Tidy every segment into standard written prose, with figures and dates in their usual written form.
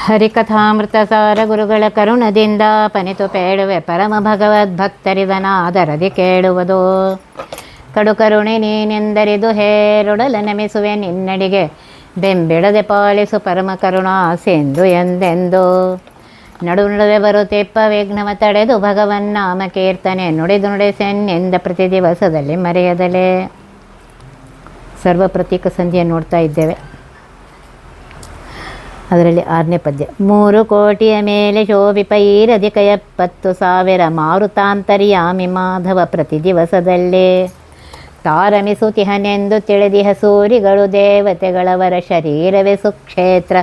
ಹರಿಕಥಾಮೃತಸಾರ ಗುರುಗಳ ಕರುಣದಿಂದ ಪನಿತು ಪೇಳುವೆ ಪರಮ ಭಗವದ್ಭಕ್ತರಿದನಾದರದಿ ಕೇಳುವುದು. ಕಡು ಕರುಣೆ ನೀನೆಂದರಿದು ಹೇರೊಡಲ ನಮಿಸುವೆ ನಿನ್ನಡಿಗೆ, ಬೆಂಬಿಡದೆ ಪಾಲಿಸು ಪರಮ ಕರುಣಾಸೆಂದು ಎಂದೆಂದು. ನಡು ನಡುವೆ ಬರುತ್ತಿಪ್ಪ ವಿಘ್ನವ ತಡೆದು ಭಗವನ್ನಾಮ ಕೀರ್ತನೆ ನುಡಿದು ನುಡಿಸೆನ್ನೆಂದ ಪ್ರತಿ ದಿವಸದಲ್ಲಿ ಮರೆಯದಲೇ. ಸರ್ವ ಪ್ರತೀಕ ಸಂಧಿಯನ್ನು ನೋಡ್ತಾ ಇದ್ದೇವೆ. ಅದರಲ್ಲಿ 6ನೇ ಪದ್ಯ. 3 ಕೋಟಿಯ ಮೇಲೆ ಶೋಭಿಪ ಈರಧಿಕ 70,000 ಮಾರುತಾಂತರ್ಯಾಮಿ ಮಾಧವ ಪ್ರತಿ ದಿವಸದಲ್ಲೇ. ತಾರಮಿಸುತಿಹನೆಂದು ತಿಳಿದಿಹ ಸೂರಿಗಳು ದೇವತೆಗಳವರ ಶರೀರವೇ ಸುಕ್ಷೇತ್ರ,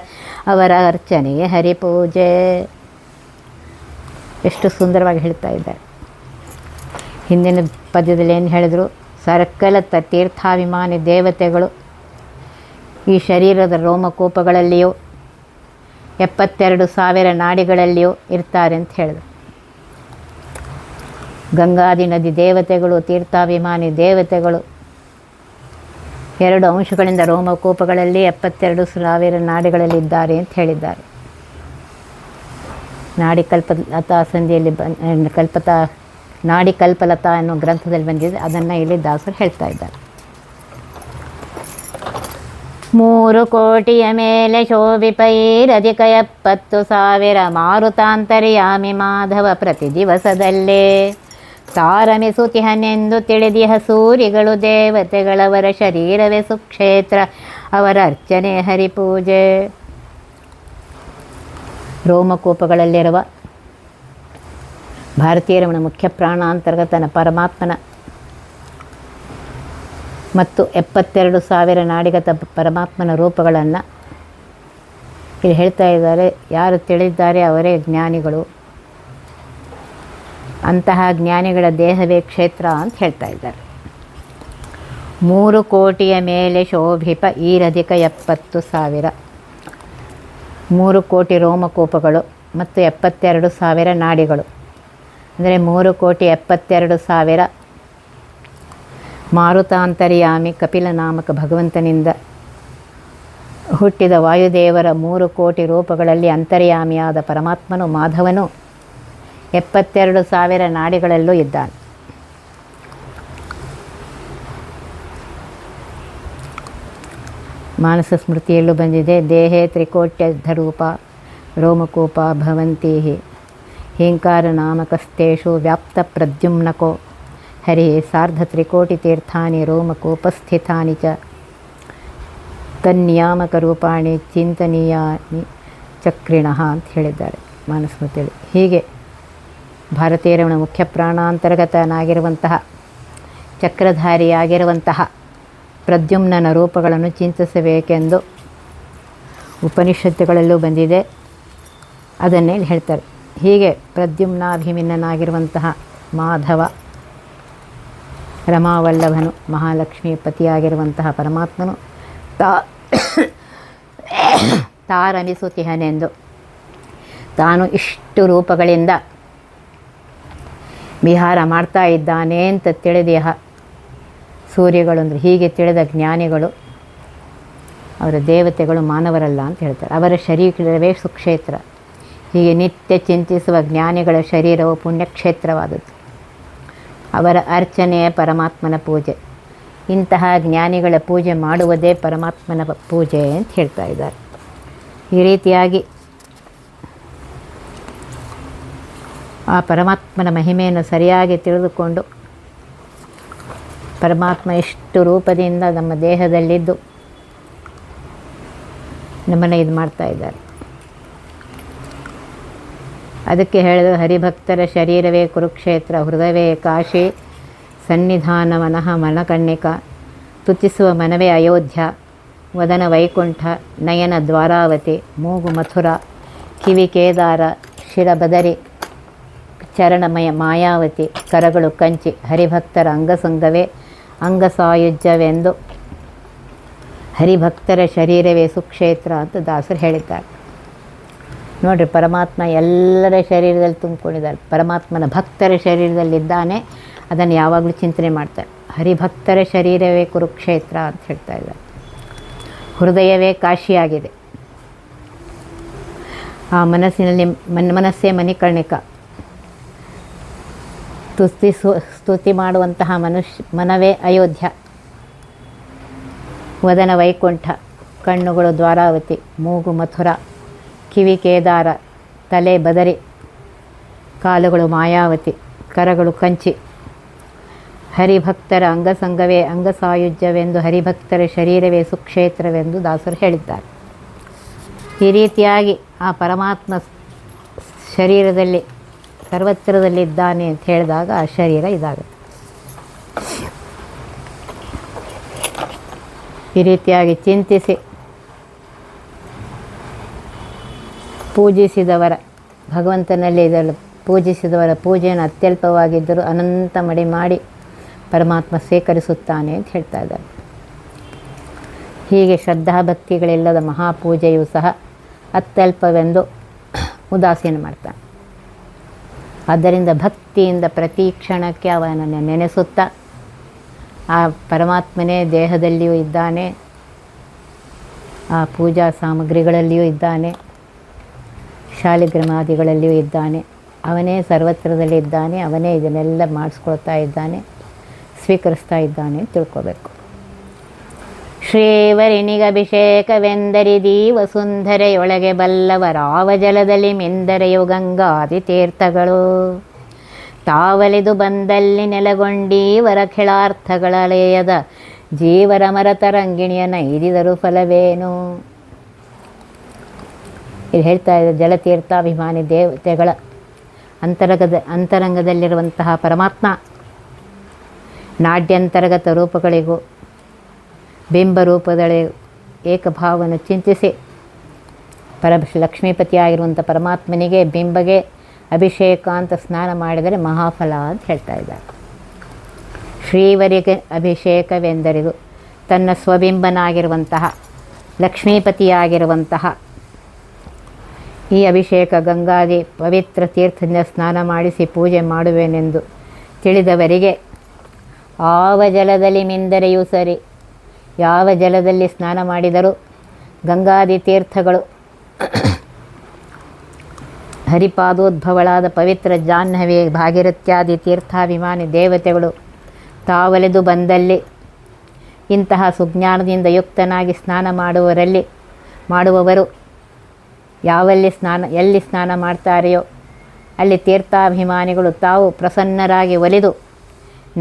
ಅವರ ಅರ್ಚನೆಯೇ ಹರಿಪೂಜೆ. ಎಷ್ಟು ಸುಂದರವಾಗಿ ಹೇಳ್ತಾ ಇದ್ದಾರೆ. ಹಿಂದಿನ ಪದ್ಯದಲ್ಲಿ ಏನು ಹೇಳಿದ್ರು? ಸರ್ಕಲ ತೀರ್ಥಾಭಿಮಾನಿ ದೇವತೆಗಳು ಈ ಶರೀರದ ರೋಮಕೂಪಗಳಲ್ಲಿಯೂ 72,000 ನಾಡಿಗಳಲ್ಲಿಯೂ ಇರ್ತಾರೆ ಅಂತ ಹೇಳಿದ್ರು. ಗಂಗಾದಿ ನದಿ ದೇವತೆಗಳು, ತೀರ್ಥಾಭಿಮಾನಿ ದೇವತೆಗಳು 2 ಅಂಶಗಳಿಂದ ರೋಮಕೂಪಗಳಲ್ಲಿ 72,000 ನಾಡಿಗಳಲ್ಲಿ ಇದ್ದಾರೆ ಅಂತ ಹೇಳಿದ್ದಾರೆ. ನಾಡಿ ಕಲ್ಪಲತಾ ಸಂಧಿಯಲ್ಲಿ ನಾಡಿ ಕಲ್ಪಲತಾ ಅನ್ನೋ ಗ್ರಂಥದಲ್ಲಿ ಬಂದಿದೆ. ಅದನ್ನು ಇಲ್ಲಿ ದಾಸರು ಹೇಳ್ತಾ ಇದ್ದಾರೆ. 3 ಕೋಟಿಯ ಮೇಲೆ ಶೋಭಿಪ ಈರಧಿಕ 70,000 ಮಾರುತಾಂತರ್ಯಾಮಿ ಮಾಧವ ಪ್ರತಿ ದಿವಸದಲ್ಲೇ. ತಾರಮಿಸುತಿಹನೆಂದು ತಿಳಿದಿಹ ಸೂರಿಗಳು ದೇವತೆಗಳವರ ಶರೀರವೇ ಸುಕ್ಷೇತ್ರ, ಅವರ ಅರ್ಚನೆ ಹರಿಪೂಜೆ. ರೋಮಕೂಪಗಳಲ್ಲಿರುವ ಭಾರತೀಯ ರಮಣ ಮುಖ್ಯ ಪ್ರಾಣಾಂತರ್ಗತನ ಪರಮಾತ್ಮನ ಮತ್ತು 72,000 ನಾಡಿಗತ ಪರಮಾತ್ಮನ ರೂಪಗಳನ್ನು ಇಲ್ಲಿ ಹೇಳ್ತಾ ಇದ್ದಾರೆ. ಯಾರು ತಿಳಿದಿದ್ದಾರೆ ಅವರೇ ಜ್ಞಾನಿಗಳು. ಅಂತಹ ಜ್ಞಾನಿಗಳ ದೇಹವೇ ಕ್ಷೇತ್ರ ಅಂತ ಹೇಳ್ತಾ ಇದ್ದಾರೆ. 3 ಕೋಟಿಯ ಮೇಲೆ ಶೋಭಿಪ ಈರಧಿಕ 70,000 3 ಕೋಟಿ ರೋಮಕೂಪಗಳು ಮತ್ತು 72,000 ನಾಡಿಗಳು. ಅಂದರೆ 3,72,000 ಮಾರುತಾಂತರ್ಯಾಮಿ ಕಪಿಲ ನಾಮಕ ಭಗವಂತನಿಂದ ಹುಟ್ಟಿದ ವಾಯುದೇವರ 3 ಕೋಟಿ ರೂಪಗಳಲ್ಲಿ ಅಂತರ್ಯಾಮಿಯಾದ ಪರಮಾತ್ಮನು ಮಾಧವನು 72,000 ನಾಡಿಗಳಲ್ಲೂ ಇದ್ದಾನೆ. ಮಾನಸ ಸ್ಮೃತಿಯಲ್ಲೂ ಬಂದಿದೆ. ದೇಹೇ ತ್ರಿಕೋಟ್ಯಧರೂಪ ರೋಮಕೂಪ ಭವಂತಿ ಹೀಂಕಾರ ನಾಮಕಸ್ತೇಷು ವ್ಯಾಪ್ತ ಪ್ರದ್ಯುಮ್ನಕೋ ಹರಿ ಸಾರ್ಧ ತ್ರಿಕೋಟಿ ತೀರ್ಥಾನಿ ರೋಮಕೂಪಸ್ಥಿತಾನಿ ಚ ತನ್ನಿಯಾಮಕ ರೂಪಾಣಿ ಚಿಂತನೀಯಾನಿ ಚಕ್ರಿಣಃ ಅಂತ ಹೇಳಿದ್ದಾರೆ ಮಾನಸ್ಮೃತಿಯಲ್ಲಿ. ಹೀಗೆ ಭಾರತೀಯ ರಮಣ ಮುಖ್ಯ ಪ್ರಾಣಾಂತರ್ಗತನಾಗಿರುವಂತಹ ಚಕ್ರಧಾರಿಯಾಗಿರುವಂತಹ ಪ್ರದ್ಯುಮ್ನನ ರೂಪಗಳನ್ನು ಚಿಂತಿಸಬೇಕೆಂದು ಉಪನಿಷತ್ತುಗಳಲ್ಲೂ ಬಂದಿದೆ. ಅದನ್ನೇ ಹೇಳ್ತಾರೆ. ಹೀಗೆ ಪ್ರದ್ಯುಮ್ನಾಭಿಮಿನ್ನನಾಗಿರುವಂತಹ ಮಾಧವ, ರಮಾವಲ್ಲಭನು, ಮಹಾಲಕ್ಷ್ಮಿ ಪತಿಯಾಗಿರುವಂತಹ ಪರಮಾತ್ಮನು ತಾರಮಿಸುತಿಹನೆಂದು ತಾನು ಇಷ್ಟು ರೂಪಗಳಿಂದ ವಿಹಾರ ಮಾಡ್ತಾ ಇದ್ದಾನೆ ಅಂತ ತಿಳಿದಿಹ ಸೂರ್ಯಗಳು ಅಂದರೆ ಹೀಗೆ ತಿಳಿದ ಜ್ಞಾನಿಗಳು, ಅವರ ದೇವತೆಗಳು ಮಾನವರಲ್ಲ ಅಂತ ಹೇಳ್ತಾರೆ. ಅವರ ಶರೀರವೇ ಸುಕ್ಷೇತ್ರ. ಹೀಗೆ ನಿತ್ಯ ಚಿಂತಿಸುವ ಜ್ಞಾನಿಗಳ ಶರೀರವು ಪುಣ್ಯಕ್ಷೇತ್ರವಾದದ್ದು. ಅವರ ಅರ್ಚನೆಯ ಪರಮಾತ್ಮನ ಪೂಜೆ. ಇಂತಹ ಜ್ಞಾನಿಗಳ ಪೂಜೆ ಮಾಡುವುದೇ ಪರಮಾತ್ಮನ ಪೂಜೆ ಅಂತ ಹೇಳ್ತಾ ಇದ್ದಾರೆ. ಈ ರೀತಿಯಾಗಿ ಆ ಪರಮಾತ್ಮನ ಮಹಿಮೆಯನ್ನು ಸರಿಯಾಗಿ ತಿಳಿದುಕೊಂಡು ಪರಮಾತ್ಮ ಇಷ್ಟು ರೂಪದಿಂದ ನಮ್ಮ ದೇಹದಲ್ಲಿದ್ದು ನಮ್ಮನ್ನು ಇದು ಮಾಡ್ತಾ ಇದ್ದಾರೆ. ಅದಕ್ಕೆ ಹೇಳಿದ ಹರಿಭಕ್ತರ ಶರೀರವೇ ಕುರುಕ್ಷೇತ್ರ, ಹೃದಯವೇ ಕಾಶಿ, ಸನ್ನಿಧಾನ ಮನಃ ಮನಕಣ್ಣಿಕ, ತುತಿಸುವ ಮನವೇ ಅಯೋಧ್ಯ, ವದನ ವೈಕುಂಠ, ನಯನ ದ್ವಾರಾವತಿ, ಮೂಗು ಮಥುರ, ಕಿವಿ ಕೇದಾರ, ಶಿರ ಬದರಿ, ಚರಣಮಯ ಮಾಯಾವತಿ, ಕರಗಳು ಕಂಚಿ. ಹರಿಭಕ್ತರ ಅಂಗಸಂಗವೇ ಅಂಗಸಾಯುಜ್ಯವೆಂದು ಹರಿಭಕ್ತರ ಶರೀರವೇ ಸುಕ್ಷೇತ್ರ ಅಂತ ದಾಸರು ಹೇಳಿದ್ದಾರೆ. ನೋಡಿರಿ, ಪರಮಾತ್ಮ ಎಲ್ಲರ ಶರೀರದಲ್ಲಿ ತುಂಬಿಕೊಂಡಿದ್ದಾರೆ. ಪರಮಾತ್ಮನ ಭಕ್ತರ ಶರೀರದಲ್ಲಿದ್ದಾನೆ. ಅದನ್ನು ಯಾವಾಗಲೂ ಚಿಂತನೆ ಮಾಡ್ತಾರೆ. ಹರಿಭಕ್ತರ ಶರೀರವೇ ಕುರುಕ್ಷೇತ್ರ ಅಂತ ಹೇಳ್ತಾ ಇದ್ದಾರೆ. ಹೃದಯವೇ ಕಾಶಿಯಾಗಿದೆ. ಆ ಮನಸ್ಸಿನಲ್ಲಿ ಮನಸ್ಸೇ ಮಣಿಕರ್ಣಿಕ. ಸ್ತುತಿ ಮಾಡುವಂತಹ ಮನವೇ ಅಯೋಧ್ಯ. ವದನ ವೈಕುಂಠ, ಕಣ್ಣುಗಳು ದ್ವಾರಾವತಿ, ಮೂಗು ಮಥುರ, ಕಿವಿ ಕೇದಾರ, ತಲೆ ಬದರಿ, ಕಾಲುಗಳು ಮಾಯಾವತಿ, ಕರಗಳು ಕಂಚಿ. ಹರಿಭಕ್ತರ ಅಂಗಸಂಗವೇ ಅಂಗಸಾಯುಜ್ಯವೆಂದು, ಹರಿಭಕ್ತರ ಶರೀರವೇ ಸುಕ್ಷೇತ್ರವೆಂದು ದಾಸರು ಹೇಳಿದ್ದಾರೆ. ಈ ರೀತಿಯಾಗಿ ಆ ಪರಮಾತ್ಮ ಶರೀರದಲ್ಲಿ ಸರ್ವತ್ರದಲ್ಲಿದ್ದಾನೆ ಅಂತ ಹೇಳಿದಾಗ ಆ ಶರೀರ ಇದಾಗುತ್ತೆ. ಈ ರೀತಿಯಾಗಿ ಚಿಂತಿಸಿ ಪೂಜಿಸಿದವರ ಭಗವಂತನಲ್ಲಿ ಇದನ್ನು ಪೂಜಿಸಿದವರ ಪೂಜೆಯನ್ನು ಅತ್ಯಲ್ಪವಾಗಿದ್ದರೂ ಅನಂತ ಮಡಿ ಮಾಡಿ ಪರಮಾತ್ಮ ಸ್ವೀಕರಿಸುತ್ತಾನೆ ಅಂತ ಹೇಳ್ತಾ ಇದ್ದಾರೆ. ಹೀಗೆ ಶ್ರದ್ಧಾಭಕ್ತಿಗಳಿಲ್ಲದ ಮಹಾಪೂಜೆಯೂ ಸಹ ಅತ್ಯಲ್ಪವೆಂದು ಉದಾಸೀನ ಮಾಡ್ತಾನೆ. ಆದ್ದರಿಂದ ಭಕ್ತಿಯಿಂದ ಪ್ರತಿ ಕ್ಷಣಕ್ಕೆ ಅವನನ್ನು ನೆನೆಸುತ್ತಾ ಆ ಪರಮಾತ್ಮನೇ ದೇಹದಲ್ಲಿಯೂ ಇದ್ದಾನೆ, ಆ ಪೂಜಾ ಸಾಮಗ್ರಿಗಳಲ್ಲಿಯೂ ಇದ್ದಾನೆ, ಶಾಲಿಗ್ರಾಮಾದಿಗಳಲ್ಲಿಯೂ ಇದ್ದಾನೆ, ಅವನೇ ಸರ್ವತ್ರದಲ್ಲಿದ್ದಾನೆ, ಅವನೇ ಇದನ್ನೆಲ್ಲ ಮಾಡಿಸ್ಕೊಳ್ತಾ ಇದ್ದಾನೆ, ಸ್ವೀಕರಿಸ್ತಾ ಇದ್ದಾನೆ ಅಂತ ತಿಳ್ಕೋಬೇಕು. ಶ್ರೀವರಿಣಿಗಭಿಷೇಕವೆಂದರಿದೀ ವಸುಂಧರೆಯೊಳಗೆ ಬಲ್ಲವರಾವ ಜಲದಲ್ಲಿ ಮಿಂದರೆಯು ಗಂಗಾದಿ ತೀರ್ಥಗಳು ತಾವಲಿದು ಬಂದಲ್ಲಿ ನೆಲಗೊಂಡೀವರ ಖಿಳಾರ್ಥಗಳಲೆಯದ ಜೀವರ ಮರತರಂಗಿಣಿಯ ನೈದಿದರು ಫಲವೇನು. ಇದು ಹೇಳ್ತಾ ಇದೆ, ಜಲತೀರ್ಥಾಭಿಮಾನಿ ದೇವತೆಗಳ ಅಂತರಂಗದಲ್ಲಿರುವಂತಹ ಪರಮಾತ್ಮ ನಾಡ್ಯಂತರ್ಗತ ರೂಪಗಳಿಗೂ ಬಿಂಬರೂಪದಲ್ಲಿ ಏಕಭಾವವನ್ನು ಚಿಂತಿಸಿ ಲಕ್ಷ್ಮೀಪತಿಯಾಗಿರುವಂಥ ಪರಮಾತ್ಮನಿಗೆ ಬಿಂಬಗೆ ಅಭಿಷೇಕ ಅಂತ ಸ್ನಾನ ಮಾಡಿದರೆ ಮಹಾಫಲ ಅಂತ ಹೇಳ್ತಾ ಇದ್ದಾರೆ. ಶ್ರೀವರಿಗೆ ಅಭಿಷೇಕವೆಂದರಿದು ತನ್ನ ಸ್ವಬಿಂಬನಾಗಿರುವಂತಹ ಲಕ್ಷ್ಮೀಪತಿಯಾಗಿರುವಂತಹ ಈ ಅಭಿಷೇಕ ಗಂಗಾದಿ ಪವಿತ್ರ ತೀರ್ಥದಿಂದ ಸ್ನಾನ ಮಾಡಿಸಿ ಪೂಜೆ ಮಾಡುವೆನೆಂದು ತಿಳಿದವರಿಗೆ ಆವ ಜಲದಲ್ಲಿ ಮಿಂದರೆಯೂ ಸರಿ, ಯಾವ ಜಲದಲ್ಲಿ ಸ್ನಾನ ಮಾಡಿದರೂ ಗಂಗಾದಿ ತೀರ್ಥಗಳು ಹರಿಪಾದೋದ್ಭವಳಾದ ಪವಿತ್ರ ಜಾಹ್ನವಿ ಭಾಗೀರಥ್ಯಾದಿ ತೀರ್ಥಾಭಿಮಾನಿ ದೇವತೆಗಳು ತಾವಲೆದು ಬಂದಲ್ಲಿ ಇಂತಹ ಸುಜ್ಞಾನದಿಂದ ಯುಕ್ತನಾಗಿ ಸ್ನಾನ ಮಾಡುವವರು ಎಲ್ಲಿ ಸ್ನಾನ ಮಾಡ್ತಾರೆಯೋ ಅಲ್ಲಿ ತೀರ್ಥಾಭಿಮಾನಿಗಳು ತಾವು ಪ್ರಸನ್ನರಾಗಿ ಒಲಿದು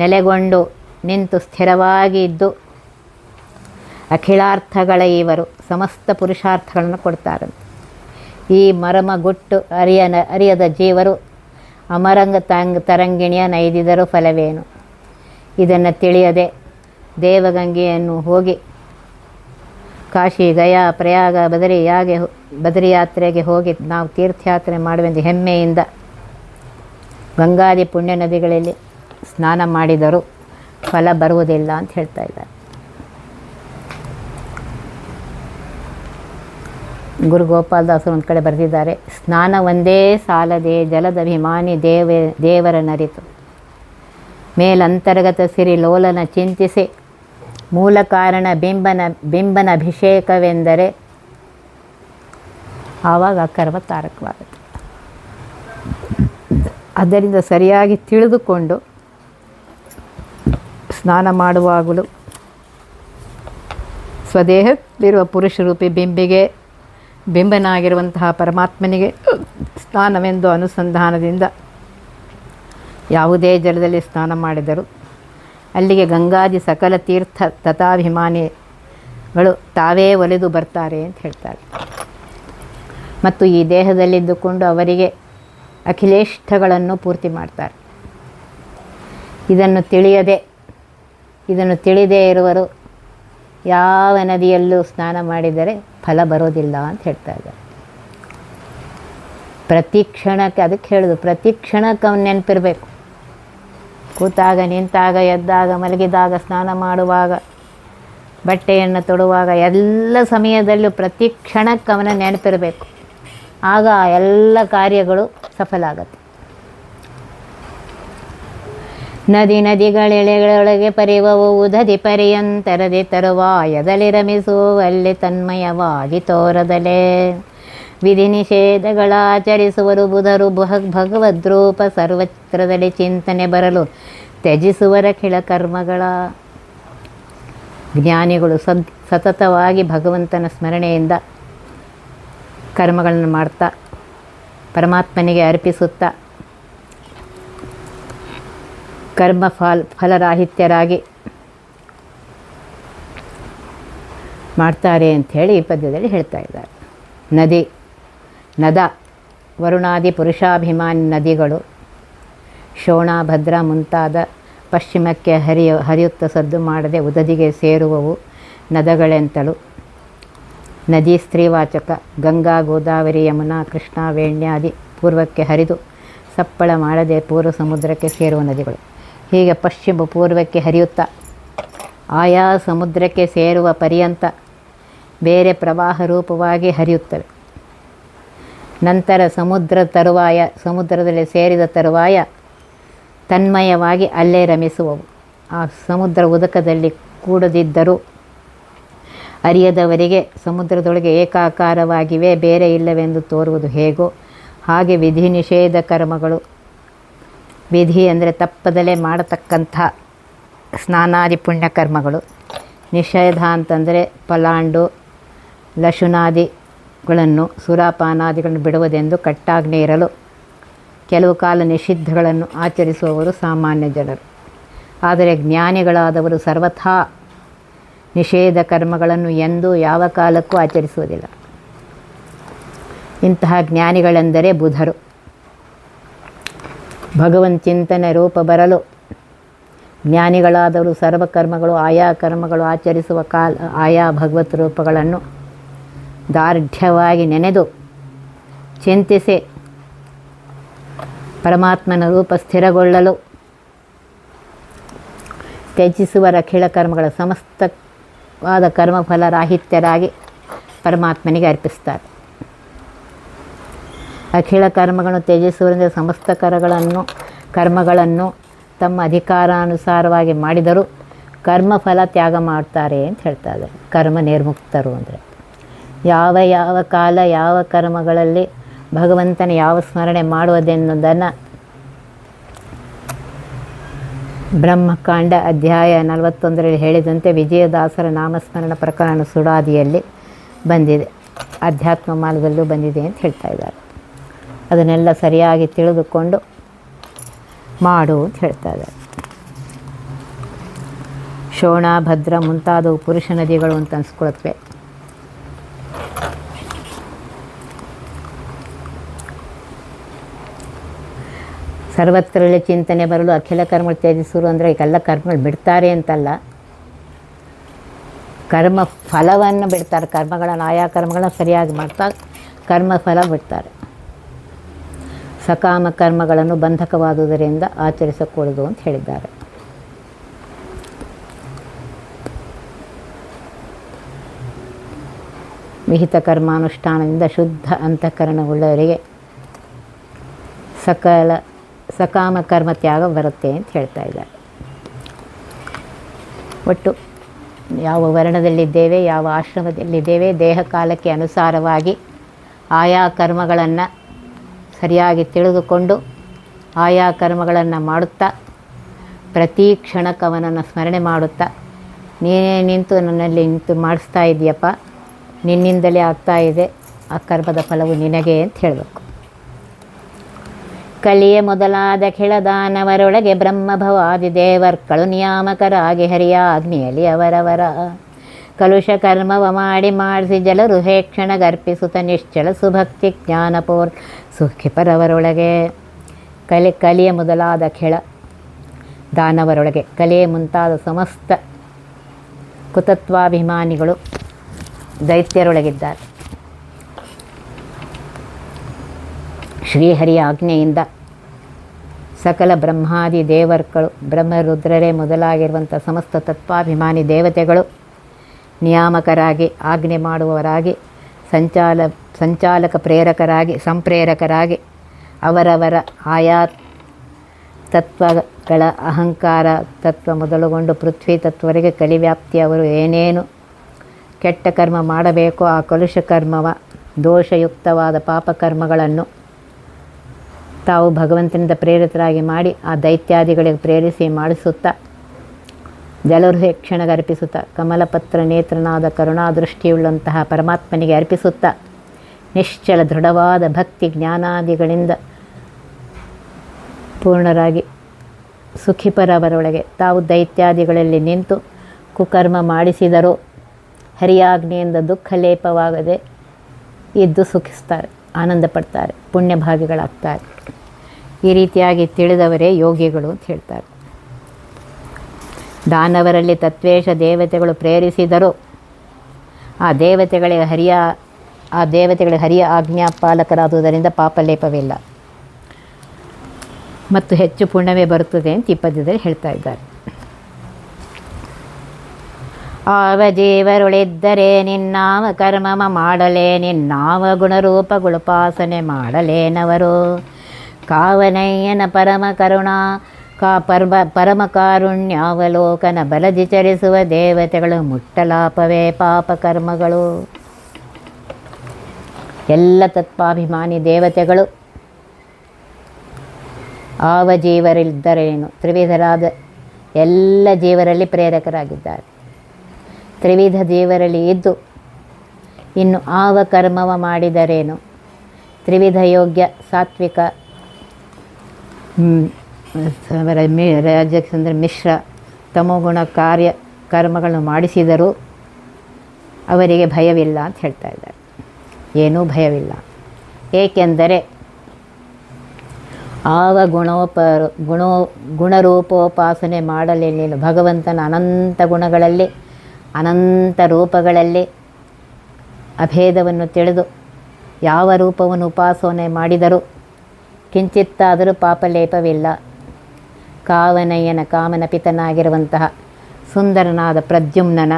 ನೆಲೆಗೊಂಡು ನಿಂತು ಸ್ಥಿರವಾಗಿ ಇದ್ದು ಅಖಿಲಾರ್ಥಗಳ ಇವರು ಸಮಸ್ತ ಪುರುಷಾರ್ಥಗಳನ್ನು ಕೊಡ್ತಾರಂತೆ. ಈ ಮರಮ ಗುಟ್ಟು ಅರಿಯದ ಜೀವರು ಅಮರಂಗ ತರಂಗಿಣಿಯ ನೈದಿದರು ಫಲವೇನು. ಇದನ್ನು ತಿಳಿಯದೆ ದೇವಗಂಗೆಯನ್ನು ಹೋಗಿ ಕಾಶಿ, ಗಯಾ, ಪ್ರಯಾಗ, ಬದರಿ ಯಾತ್ರೆಗೆ ಹೋಗಿ ನಾವು ತೀರ್ಥಯಾತ್ರೆ ಮಾಡುವೆಂದು ಹೆಮ್ಮೆಯಿಂದ ಗಂಗಾದಿ ಪುಣ್ಯ ನದಿಗಳಲ್ಲಿ ಸ್ನಾನ ಮಾಡಿದರೂ ಫಲ ಬರುವುದಿಲ್ಲ ಅಂತ ಹೇಳ್ತಾ ಇದ್ದಾರೆ. ಗುರು ಗೋಪಾಲದಾಸರು ಒಂದು ಕಡೆ ಬರೆದಿದ್ದಾರೆ, ಸ್ನಾನ ಒಂದೇ ಸಾಲದೆ ಜಲದಭಿಮಾನಿ ದೇವರ ನರಿತು ಮೇಲಂತರ್ಗತ ಸಿರಿ ಲೋಲನ ಚಿಂತಿಸಿ ಮೂಲ ಕಾರಣ ಬಿಂಬನ ಅಭಿಷೇಕವೆಂದರೆ ಆವಾಗ ಕರ್ಮ ತಾರಕವಾಗುತ್ತೆ. ಆದ್ದರಿಂದ ಸರಿಯಾಗಿ ತಿಳಿದುಕೊಂಡು ಸ್ನಾನ ಮಾಡುವಾಗಲೂ ಸ್ವದೇಹದಲ್ಲಿರುವ ಪುರುಷರೂಪಿ ಬಿಂಬನಾಗಿರುವಂತಹ ಪರಮಾತ್ಮನಿಗೆ ಸ್ನಾನವೆಂದು ಅನುಸಂಧಾನದಿಂದ ಯಾವುದೇ ಜಲದಲ್ಲಿ ಸ್ನಾನ ಮಾಡಿದರೂ ಅಲ್ಲಿಗೆ ಗಂಗಾದಿ ಸಕಲ ತೀರ್ಥ ತಥಾಭಿಮಾನಿಗಳು ತಾವೇ ಒಲಿದು ಬರ್ತಾರೆ ಅಂತ ಹೇಳ್ತಾರೆ. ಮತ್ತು ಈ ದೇಹದಲ್ಲಿದ್ದುಕೊಂಡು ಅವರಿಗೆ ಅಖಿಲೇಷ್ಟಗಳನ್ನು ಪೂರ್ತಿ ಮಾಡ್ತಾರೆ. ಇದನ್ನು ತಿಳಿದೇ ಇರುವರು ಯಾವ ನದಿಯಲ್ಲೂ ಸ್ನಾನ ಮಾಡಿದರೆ ಫಲ ಬರೋದಿಲ್ಲ ಅಂತ ಹೇಳ್ತಾ ಇದ್ದಾರೆ. ಪ್ರತಿ ಕ್ಷಣಕ್ಕೆ, ಅದಕ್ಕೆ ಹೇಳೋದು, ಪ್ರತಿ ಕ್ಷಣಕ್ಕೆ ಅವನು ನೆನಪಿರಬೇಕು. ಕೂತಾಗ, ನಿಂತಾಗ, ಎದ್ದಾಗ, ಮಲಗಿದಾಗ, ಸ್ನಾನ ಮಾಡುವಾಗ, ಬಟ್ಟೆಯನ್ನು ತೊಡುವಾಗ, ಎಲ್ಲ ಸಮಯದಲ್ಲೂ ಪ್ರತಿ ಕ್ಷಣಕ್ಕೆ ಅವನ ನೆನಪಿರಬೇಕು. ಆಗ ಎಲ್ಲ ಕಾರ್ಯಗಳು ಸಫಲ ಆಗತ್ತೆ. ನದಿಗಳೆಳೆಗಳೊಳಗೆ ಪರಿವವು ಉದದಿ ಪರ್ಯಂತರದೆ ತರುವಾಯದಲ್ಲಿ ರಮಿಸುವಲ್ಲಿ ತನ್ಮಯವಾಗಿ ತೋರದಲೆ ವಿಧಿ ನಿಷೇಧಗಳಾಚರಿಸುವರು ಬುಧರು ಭಗವದ್ರೂಪ ಸರ್ವತ್ರದಲ್ಲಿ ಚಿಂತನೆ ಬರಲು ತ್ಯಜಿಸುವರ ಕರ್ಮಗಳ. ಜ್ಞಾನಿಗಳು ಸತತವಾಗಿ ಭಗವಂತನ ಸ್ಮರಣೆಯಿಂದ ಕರ್ಮಗಳನ್ನು ಮಾಡ್ತಾ ಪರಮಾತ್ಮನಿಗೆ ಅರ್ಪಿಸುತ್ತಾ ಕರ್ಮ ಫಲರಾಹಿತ್ಯರಾಗಿ ಮಾಡ್ತಾರೆ ಅಂಥೇಳಿ ಈ ಪದ್ಯದಲ್ಲಿ ಹೇಳ್ತಾ ಇದ್ದಾರೆ. ನದ ವರುಣಾದಿ ಪುರುಷಾಭಿಮಾನಿ ನದಿಗಳು ಶೋಣ ಭದ್ರ ಮುಂತಾದ ಪಶ್ಚಿಮಕ್ಕೆ ಹರಿಯುತ್ತ ಸದ್ದು ಮಾಡದೆ ಉದದಿಗೆ ಸೇರುವವು ನದಗಳೆಂತಲೂ. ನದಿ ಸ್ತ್ರೀವಾಚಕ. ಗಂಗಾ ಗೋದಾವರಿ ಯಮುನಾ ಕೃಷ್ಣ ವೇಣ್ಯಾದಿ ಪೂರ್ವಕ್ಕೆ ಹರಿದು ಸಪ್ಪಳ ಮಾಡದೆ ಪೂರ್ವ ಸಮುದ್ರಕ್ಕೆ ಸೇರುವ ನದಿಗಳು. ಹೀಗೆ ಪಶ್ಚಿಮ ಪೂರ್ವಕ್ಕೆ ಹರಿಯುತ್ತಾ ಆಯಾ ಸಮುದ್ರಕ್ಕೆ ಸೇರುವ ಪರ್ಯಂತ ಬೇರೆ ಪ್ರವಾಹ ರೂಪವಾಗಿ ಹರಿಯುತ್ತವೆ. ನಂತರ ಸಮುದ್ರದಲ್ಲಿ ಸೇರಿದ ತರುವಾಯ ತನ್ಮಯವಾಗಿ ಅಲ್ಲೇ ರಮಿಸುವವು. ಆ ಸಮುದ್ರ ಉದಕದಲ್ಲಿ ಕೂಡದಿದ್ದರೂ ಅರಿಯದವರಿಗೆ ಸಮುದ್ರದೊಳಗೆ ಏಕಾಕಾರವಾಗಿವೆ, ಬೇರೆ ಇಲ್ಲವೆಂದು ತೋರುವುದು ಹೇಗೋ ಹಾಗೆ ವಿಧಿ ನಿಷೇಧ ಕರ್ಮಗಳು. ವಿಧಿ ಅಂದರೆ ತಪ್ಪದಲೇ ಮಾಡತಕ್ಕಂಥ ಸ್ನಾನಾದಿ ಪುಣ್ಯಕರ್ಮಗಳು. ನಿಷೇಧ ಅಂತಂದರೆ ಪಲಾಂಡು ಲಶುನಾದಿಗಳನ್ನು ಸುರಾಪಾನಾದಿಗಳನ್ನು ಬಿಡುವುದೆಂದು ಕಟ್ಟಾಜ್ಞೆ ಇರಲು ಕೆಲವು ಕಾಲ ನಿಷಿದ್ಧಗಳನ್ನು ಆಚರಿಸುವವರು ಸಾಮಾನ್ಯ ಜನರು. ಆದರೆ ಜ್ಞಾನಿಗಳಾದವರು ಸರ್ವಥಾ ನಿಷೇಧ ಕರ್ಮಗಳನ್ನು ಎಂದೂ ಯಾವ ಕಾಲಕ್ಕೂ ಆಚರಿಸುವುದಿಲ್ಲ. ಇಂತಹ ಜ್ಞಾನಿಗಳೆಂದರೆ ಬುಧರು. ಭಗವನ್ ಚಿಂತನೆ ರೂಪ ಬರಲು ಜ್ಞಾನಿಗಳಾದವರು ಸರ್ವಕರ್ಮಗಳು ಆಯಾ ಕರ್ಮಗಳು ಆಚರಿಸುವ ಆಯಾ ಭಗವತ್ ರೂಪಗಳನ್ನು ದಾರ್ಢ್ಯವಾಗಿ ನೆನೆದು ಚಿಂತಿಸಿ ಪರಮಾತ್ಮನ ರೂಪ ಸ್ಥಿರಗೊಳ್ಳಲು ತ್ಯಜಿಸುವರ ಕರ್ಮಗಳ ಸಮಸ್ತವಾದ ಕರ್ಮಫಲರಾಹಿತ್ಯರಾಗಿ ಪರಮಾತ್ಮನಿಗೆ ಅರ್ಪಿಸ್ತಾರೆ. ಅಖಿಳ ಕರ್ಮಗಳನ್ನು ತ್ಯಜಿಸುವರಿಂದ ಸಮಸ್ತ ಕರ್ಮಗಳನ್ನು ತಮ್ಮ ಅಧಿಕಾರಾನುಸಾರವಾಗಿ ಮಾಡಿದರೂ ಕರ್ಮಫಲ ತ್ಯಾಗ ಮಾಡ್ತಾರೆ ಅಂತ ಹೇಳ್ತಾ ಇದ್ದಾರೆ. ಕರ್ಮ ನಿರ್ಮುಕ್ತರು ಅಂದರೆ ಯಾವ ಕಾಲ ಯಾವ ಕರ್ಮಗಳಲ್ಲಿ ಭಗವಂತನ ಯಾವ ಸ್ಮರಣೆ ಮಾಡುವುದೆನ್ನುವುದನ್ನು ಬ್ರಹ್ಮಕಾಂಡ ಅಧ್ಯಾಯ 41ರಲ್ಲಿ ಹೇಳಿದಂತೆ ವಿಜಯದಾಸರ ನಾಮಸ್ಮರಣ ಪ್ರಕರಣ ಸುಡಾದಿಯಲ್ಲಿ ಬಂದಿದೆ, ಅಧ್ಯಾತ್ಮ ಮಾರ್ಗದಲ್ಲೂ ಬಂದಿದೆ ಅಂತ ಹೇಳ್ತಾ ಇದ್ದಾರೆ. ಅದನ್ನೆಲ್ಲ ಸರಿಯಾಗಿ ತಿಳಿದುಕೊಂಡು ಮಾಡು ಅಂತ ಹೇಳ್ತಾ ಇದ್ದಾರೆ. ಶೋಣ ಭದ್ರ ಮುಂತಾದವು ಪುರುಷ ನದಿಗಳು ಅಂತ ಅನಿಸ್ಕೊಳತ್ವೆ. ಸರ್ವತ್ರದಲ್ಲಿ ಚಿಂತನೆ ಬರಲು ಅಖಿಲ ಕರ್ಮಗಳು ತ್ಯಜಿಸುವರು ಅಂದರೆ ಈಗೆಲ್ಲ ಕರ್ಮಗಳು ಬಿಡ್ತಾರೆ ಅಂತಲ್ಲ, ಕರ್ಮ ಫಲವನ್ನು ಬಿಡ್ತಾರೆ. ಕರ್ಮಗಳನ್ನು ಆಯಾ ಕರ್ಮಗಳನ್ನ ಸರಿಯಾಗಿ ಮಾಡ್ತಾ ಕರ್ಮಫಲ ಬಿಡ್ತಾರೆ. ಸಕಾಮ ಕರ್ಮಗಳನ್ನು ಬಂಧಕವಾದುದರಿಂದ ಆಚರಿಸಕೂಡದು ಅಂತ ಹೇಳಿದ್ದಾರೆ. ವಿಹಿತ ಕರ್ಮಾನುಷ್ಠಾನದಿಂದ ಶುದ್ಧ ಅಂತಃಕರಣವುಳ್ಳವರಿಗೆ ಸಕಾಮ ಕರ್ಮ ತ್ಯಾಗ ಬರುತ್ತೆ ಅಂತ ಹೇಳ್ತಾ ಇದ್ದಾರೆ. ಒಟ್ಟು ಯಾವ ವರ್ಣದಲ್ಲಿದ್ದೇವೆ, ಯಾವ ಆಶ್ರಮದಲ್ಲಿದ್ದೇವೆ, ದೇಹ ಕಾಲಕ್ಕೆ ಅನುಸಾರವಾಗಿ ಆಯಾ ಕರ್ಮಗಳನ್ನು ಸರಿಯಾಗಿ ತಿಳಿದುಕೊಂಡು ಆಯಾ ಕರ್ಮಗಳನ್ನು ಮಾಡುತ್ತಾ ಪ್ರತಿ ಕ್ಷಣಕ್ಕೆ ಅವನನ್ನು ಸ್ಮರಣೆ ಮಾಡುತ್ತಾ, ನೀನೇ ನಿಂತು ನನ್ನಲ್ಲಿ ನಿಂತು ಮಾಡಿಸ್ತಾ ಇದೆಯಪ್ಪ, ನಿನ್ನಿಂದಲೇ ಆಗ್ತಾ ಇದೆ, ಆ ಕರ್ಮದ ಫಲವು ನಿನಗೆ ಅಂತ ಹೇಳಬೇಕು. ಕಲಿಯ ಮೊದಲಾದ ಕೆಳದಾನವರೊಳಗೆ ಬ್ರಹ್ಮಭವಾದಿ ದೇವರ್ಗಳು ನಿಯಾಮಕರಾಗಿ ಹರಿಯ ಅಗ್ನಿಯಲ್ಲಿ ಅವರವರ ಕಲುಷ ಕರ್ಮವ ಮಾಡಿಸಿ ಜಲರು ಹೇ ಕ್ಷಣಗರ್ಪಿಸುತ್ತ ನಿಶ್ಚಲ ಸುಭಕ್ತಿ ಜ್ಞಾನಪೂರ್ ಸುಖಿಪರವರೊಳಗೆ. ಕಲಿಯ ಮೊದಲಾದ ಕೆಳ ದಾನವರೊಳಗೆ ಕಲಿಯ ಮುಂತಾದ ಸಮಸ್ತ ಕುತತ್ವಾಭಿಮಾನಿಗಳು ದೈತ್ಯರೊಳಗಿದ್ದಾರೆ. ಶ್ರೀಹರಿಯ ಆಜ್ಞೆಯಿಂದ ಸಕಲ ಬ್ರಹ್ಮಾದಿ ದೇವರ್ಗಳು, ಬ್ರಹ್ಮರುದ್ರರೇ ಮೊದಲಾಗಿರುವಂಥ ಸಮಸ್ತ ತತ್ವಾಭಿಮಾನಿ ದೇವತೆಗಳು ನಿಯಾಮಕರಾಗಿ, ಆಜ್ಞೆ ಮಾಡುವವರಾಗಿ, ಸಂಚಾಲಕ ಪ್ರೇರಕರಾಗಿ, ಸಂಪ್ರೇರಕರಾಗಿ ಅವರವರ ಆಯಾ ತತ್ವಗಳ ಅಹಂಕಾರ ತತ್ವ ಮೊದಲುಗೊಂಡು ಪೃಥ್ವಿ ತತ್ವವರೆಗೆ ಕಲಿವ್ಯಾಪ್ತಿ ಅವರು ಏನೇನು ಕೆಟ್ಟ ಕರ್ಮ ಮಾಡಬೇಕೋ ಆ ಕಲುಷ ಕರ್ಮವ ದೋಷಯುಕ್ತವಾದ ಪಾಪಕರ್ಮಗಳನ್ನು ತಾವು ಭಗವಂತನಿಂದ ಪ್ರೇರಿತರಾಗಿ ಮಾಡಿ ಆ ದೈತ್ಯಾದಿಗಳಿಗೆ ಪ್ರೇರಿಸಿ ಮಾಡಿಸುತ್ತಾ ಜಲರುಹೆ ಕ್ಷಣಗೆ ಅರ್ಪಿಸುತ್ತಾ ಕಮಲಪತ್ರ ನೇತ್ರನಾದ ಕರುಣಾದೃಷ್ಟಿಯುಳ್ಳಂತಹ ಪರಮಾತ್ಮನಿಗೆ ಅರ್ಪಿಸುತ್ತಾ ನಿಶ್ಚಲ ದೃಢವಾದ ಭಕ್ತಿ ಜ್ಞಾನಾದಿಗಳಿಂದ ಪೂರ್ಣರಾಗಿ ಸುಖಿಪರವರೊಳಗೆ ತಾವು ದೈತ್ಯಾದಿಗಳಲ್ಲಿ ನಿಂತು ಕುಕರ್ಮ ಮಾಡಿಸಿದರೂ ಹರಿಯಾಜ್ಞೆಯಿಂದ ದುಃಖ ಲೇಪವಾಗದೆ ಇದ್ದು ಸುಖಿಸ್ತಾರೆ, ಆನಂದ ಪಡ್ತಾರೆ, ಪುಣ್ಯಭಾಗಿಗಳಾಗ್ತಾರೆ. ಈ ರೀತಿಯಾಗಿ ತಿಳಿದವರೇ ಯೋಗಿಗಳು ಅಂತ ಹೇಳ್ತಾರೆ. ದಾನವರಲ್ಲಿ ತತ್ವೇಶ ದೇವತೆಗಳು ಪ್ರೇರಿಸಿದರೂ ಆ ದೇವತೆಗಳಿಗೆ ಹರಿಯ ಆಜ್ಞಾಪಾಲಕರಾದುದರಿಂದ ಪಾಪಲೇಪವಿಲ್ಲ ಮತ್ತು ಹೆಚ್ಚು ಪುಣ್ಯವೇ ಬರುತ್ತದೆ ಅಂತ ಈ ಪದ್ಯದಲ್ಲಿ ಹೇಳ್ತಾ ಇದ್ದಾರೆ. ಆವ ಜೀವರುಳಿದ್ದರೆ ನಿನ್ನಾವ ಕರ್ಮಮ ಮಾಡಲೇ ನಿನ್ನಾವ ಗುಣರೂಪಗುಳುಪಾಸನೆ ಮಾಡಲೇನವರು ಕಾವನಯ್ಯನ ಪರಮ ಕರುಣಾ ಪರಮ ಕಾರುಣ್ಯಾವಲೋಕನ ಬಲದಿ ಚರಿಸುವ ದೇವತೆಗಳು ಮುಟ್ಟಲಾಪವೇ ಪಾಪಕರ್ಮಗಳು. ಎಲ್ಲ ತತ್ವಾಭಿಮಾನಿ ದೇವತೆಗಳು ಆವ ಜೀವರಿದ್ದರೇನು ತ್ರಿವಿಧರಾದ ಎಲ್ಲ ಜೀವರಲ್ಲಿ ಪ್ರೇರಕರಾಗಿದ್ದಾರೆ. ತ್ರಿವಿಧ ಜೀವರಲ್ಲಿ ಇದ್ದು ಇನ್ನು ಆವ ಕರ್ಮವ ಮಾಡಿದರೇನು ತ್ರಿವಿಧ ಯೋಗ್ಯ ಸಾತ್ವಿಕ ರಾಜಕ್ಕೆ ಅಂದರೆ ಮಿಶ್ರ ತಮೋಗುಣ ಕಾರ್ಯ ಕರ್ಮಗಳನ್ನು ಮಾಡಿಸಿದರೂ ಅವರಿಗೆ ಭಯವಿಲ್ಲ ಅಂತ ಹೇಳ್ತಾ ಇದ್ದಾರೆ. ಏನೂ ಭಯವಿಲ್ಲ. ಏಕೆಂದರೆ ಆವ ಗುಣರೂಪೋಪಾಸನೆ ಮಾಡಲೇನೇನು ಭಗವಂತನ ಅನಂತ ಗುಣಗಳಲ್ಲಿ ಅನಂತ ರೂಪಗಳಲ್ಲಿ ಅಭೇದವನ್ನು ತಿಳಿದು ಯಾವ ರೂಪವನ್ನು ಉಪಾಸನೆ ಮಾಡಿದರೂ ಕಿಂಚಿತ್ತಾದರೂ ಪಾಪಲೇಪವಿಲ್ಲ. ಕಾವನಯ್ಯನ ಕಾಮನ ಪಿತನಾಗಿರುವಂತಹ ಸುಂದರನಾದ ಪ್ರದ್ಯುಮ್ನನ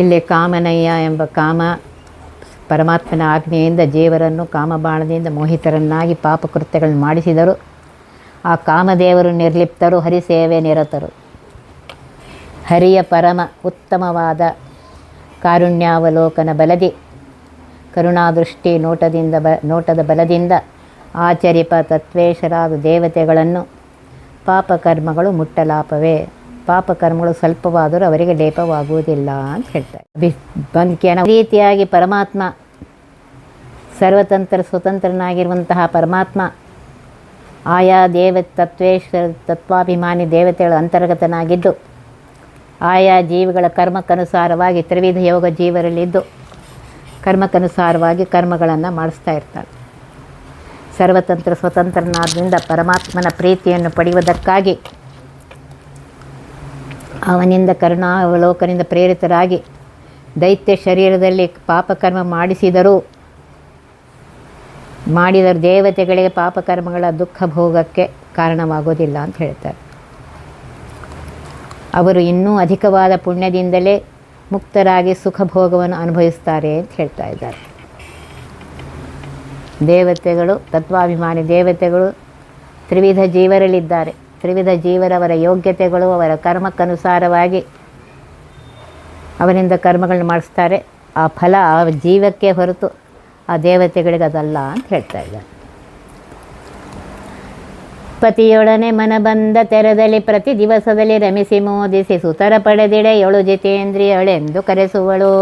ಇಲ್ಲಿ ಕಾಮನಯ್ಯ ಎಂಬ ಕಾಮ ಪರಮಾತ್ಮನ ಆಜ್ಞೆಯಿಂದ ಜೀವರನ್ನು ಕಾಮಬಾಣದಿಂದ ಮೋಹಿತರನ್ನಾಗಿ ಪಾಪಕೃತ್ಯಗಳನ್ನು ಮಾಡಿಸಿದರು. ಆ ಕಾಮದೇವರು ನಿರ್ಲಿಪ್ತರು, ಹರಿಸೇವೆ ನಿರತರು. ಹರಿಯ ಪರಮ ಉತ್ತಮವಾದ ಕಾರುಣ್ಯಾವಲೋಕನ ಬಲದಿ ಕರುಣಾದೃಷ್ಟಿ ನೋಟದ ಬಲದಿಂದ ಆಚರಿಪ ತತ್ವೇಶರಾದ ದೇವತೆಗಳನ್ನು ಪಾಪಕರ್ಮಗಳು ಮುಟ್ಟಲಾಪವೇ. ಪಾಪಕರ್ಮಗಳು ಸ್ವಲ್ಪವಾದರೂ ಅವರಿಗೆ ಲೇಪವಾಗುವುದಿಲ್ಲ ಅಂತ ಹೇಳ್ತಾರೆ. ರೀತಿಯಾಗಿ ಪರಮಾತ್ಮ ಸರ್ವತಂತ್ರ ಸ್ವತಂತ್ರನಾಗಿರುವಂತಹ ಪರಮಾತ್ಮ ಆಯಾ ತತ್ವಾಭಿಮಾನಿ ದೇವತೆಗಳ ಅಂತರ್ಗತನಾಗಿದ್ದು ಆಯಾ ಜೀವಿಗಳ ಕರ್ಮಕ್ಕನುಸಾರವಾಗಿ ತ್ರಿವಿಧ ಯೋಗ ಜೀವರಲ್ಲಿದ್ದು ಕರ್ಮಕ್ಕನುಸಾರವಾಗಿ ಕರ್ಮಗಳನ್ನು ಮಾಡಿಸ್ತಾ ಇರ್ತಾನೆ. ಸರ್ವತಂತ್ರ ಸ್ವತಂತ್ರನಾದ್ದರಿಂದ ಪರಮಾತ್ಮನ ಪ್ರೀತಿಯನ್ನು ಪಡೆಯುವುದಕ್ಕಾಗಿ ಅವನಿಂದ ಕರುಣಾವಲೋಕನಿಂದ ಪ್ರೇರಿತರಾಗಿ ದೈತ್ಯ ಶರೀರದಲ್ಲಿ ಪಾಪಕರ್ಮ ಮಾಡಿಸಿದರೂ ದೇವತೆಗಳಿಗೆ ಪಾಪಕರ್ಮಗಳ ದುಃಖ ಭೋಗಕ್ಕೆ ಕಾರಣವಾಗೋದಿಲ್ಲ ಅಂತ ಹೇಳ್ತಾರೆ. ಅವರು ಇನ್ನೂ ಅಧಿಕವಾದ ಪುಣ್ಯದಿಂದಲೇ ಮುಕ್ತರಾಗಿ ಸುಖ ಭೋಗವನ್ನು ಅನುಭವಿಸ್ತಾರೆ ಅಂತ ಹೇಳ್ತಾ ಇದ್ದಾರೆ. ದೇವತೆಗಳು ತತ್ವಾಭಿಮಾನಿ ದೇವತೆಗಳು ತ್ರಿವಿಧ ಜೀವರಲ್ಲಿದ್ದಾರೆ. ತ್ರಿವಿಧ ಜೀವರವರ ಯೋಗ್ಯತೆಗಳು ಅವರ ಕರ್ಮಕ್ಕನುಸಾರವಾಗಿ ಅವರಿಂದ ಕರ್ಮಗಳನ್ನು ಮಾಡಿಸ್ತಾರೆ. ಆ ಫಲ ಆ ಜೀವಕ್ಕೆ ಹೊರತು ಆ ದೇವತೆಗಳಿಗೆ ಅದಲ್ಲ ಅಂತ ಹೇಳ್ತಾ ಇದ್ದಾರೆ. ಪತಿಯೊಡನೆ ಮನ ಬಂದ ತೆರದಲ್ಲಿ ಪ್ರತಿ ದಿವಸದಲ್ಲಿ ರಮಿಸಿ ಮೋದಿಸಿ ಸುತರ ಪಡೆದಿಡೆ ಎಳು ಜಿತೇಂದ್ರಿಯಳೆಂದು ಕರೆಸುವಳು.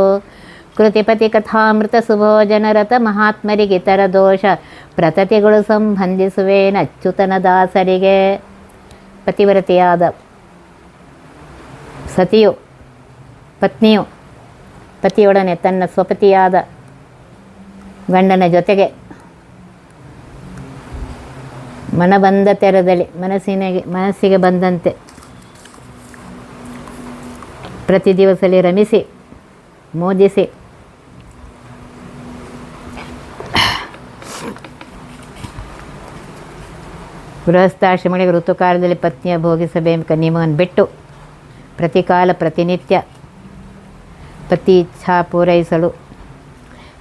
ಕೃತಿಪತಿ ಕಥಾಮೃತ ಸುಭೋಜನರತ ಮಹಾತ್ಮರಿಗಿತರ ದೋಷ ಪ್ರತತಿಗಳು ಸಂಬಂಧಿಸುವೇನ ಅಚ್ಯುತನ ದಾಸರಿಗೆ. ಪತಿವ್ರತೆಯಾದ ಸತಿಯು ಪತ್ನಿಯು ಪತಿಯೊಡನೆ ತನ್ನ ಸ್ವಪತಿಯಾದ ಗಂಡನ ಜೊತೆಗೆ ಮನಬಂದ ತೆರದಲ್ಲಿ ಮನಸ್ಸಿಗೆ ಬಂದಂತೆ ಪ್ರತಿ ದಿವಸದಲ್ಲಿ ರಮಿಸಿ ಮೋದಿಸಿ ಗೃಹಸ್ಥಾಶ್ರಮಗಳಿಗೆ ಋತುಕಾಲದಲ್ಲಿ ಪತ್ನಿಯ ಭೋಗಿಸಬೇಕ ನಿಯಮವನ್ನು ಬಿಟ್ಟು ಪ್ರತಿಕಾಲ ಪ್ರತಿನಿತ್ಯ ಪತಿ ಇಚ್ಛಾ ಪೂರೈಸಲು